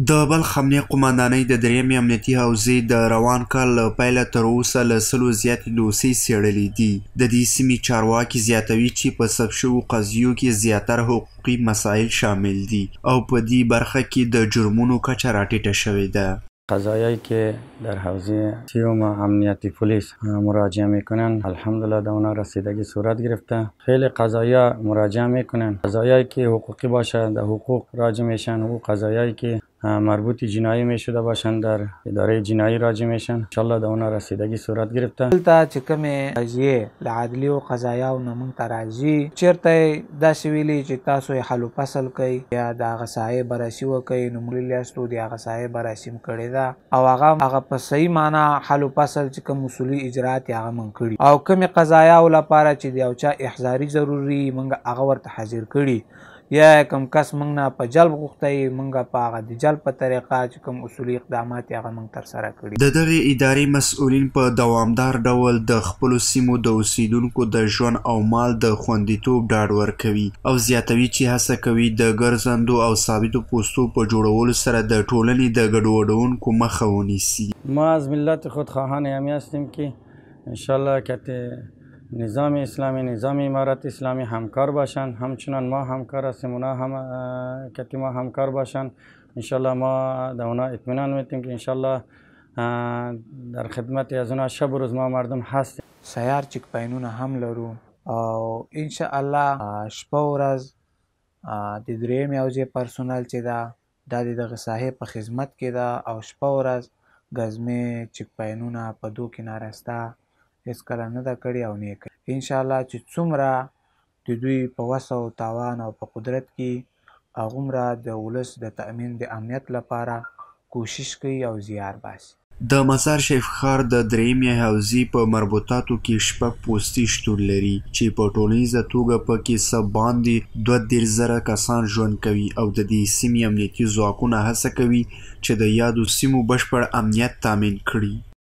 د بلخ امنیه قمندانۍ د درېیمې امنیتي حوزې د روان کال له پیله تر اوسه له 100 زیاتې دوسۍ څېړلې دي. د دې سیمې چارواکي زیاتوي چې په ثبت شویو قضیو کې زیاتره حقوقي مسایل شامل دي او په دې برخه کې د جرمونو کچه راټیټه شوې ده. قضایایی که در حوزه سیوم امنیتی پلیس مراجعه میکنن الحمدلله در اونا رسیدگی صورت گرفته. خیلی قضایا مراجعه میکنن، قضایایی که حقوقی باشه در حقوق راجع میشن، و قضایایی که مربوط جنایی میشده باشن در اداره جنایی راجع میشن. انشالله در اونا رسیدگی صورت گرفته. دلته چې کومې قضیې له عدلیو قضایاو نه موږ ته راځي، چېرته داسې ویلي چې تاسو یې حل و فصل کوئ یا د هغه ساحې بررسي وکئ، نو موږ لیاستو د هغه ساحې بررسي م کړې ده او هغه په صحیح معنا حل و فصل چې کوم اصولي اجرات یې هغه موږ کړي، او کومې قضایاو لپاره چې د یو چا احضاري ضروري موږ هغه ورته حاضر کړي، یا کوم کس موږ نه په جلب غوښتی موږ په هغه د جلب په طریقه چې کوم اصولي اقدامات یې هغه موږ ترسره کړي. د دغې ادارې مسؤلین په دوامدار ډول د خپلو سیمو د اوسیدونکو د ژوند او مال د خوندیتوب ډاډ ورکوي او زیاتوي چې هڅه کوي د ګرځندو او ثابتو پوستو په جوړولو سره د ټولنې د ګډوډونکو مخه ونیسي. ما از ملت خودخواهان همی هستیم که انشالله که نظام اسلامی، نظام امارت اسلامی همکار باشند، همچنان ما همکار هستیم، اونا هم که ما همکار باشند. انشالله ما در اونا اطمینان میتیم که انشالله در خدمت از اونا شب و روز ما مردم هستیم. سیار چک پاینونه هم لرو او انشاءالله شپه و ورځ د درېیمې حوزې پرسونل چې ده دا د دغه ساحې په خدمت کې ده او شپه و ورځ ګزمې چک پاینونه په دو کې نارسته هېڅکله نه ده کړې او نه یې کوي. انشاءالله چې څومره د دوی په وس او توان او په قدرت کې هغومره د ولس د تأمین د امنیت لپاره کوشش کوي او زیار باسي. د مزار شریف ښار د درېیمې حوزې په مربوطاتو کې 6 پوستې شتون لري چې په ټولنیزه توګه پکې څه باندې 22,000 کسان ژوند کوي او د دې سیمې امنیتي ځواکونه هڅه کوي چې د یادو سیمو بشپړ امنیت تامین کړي.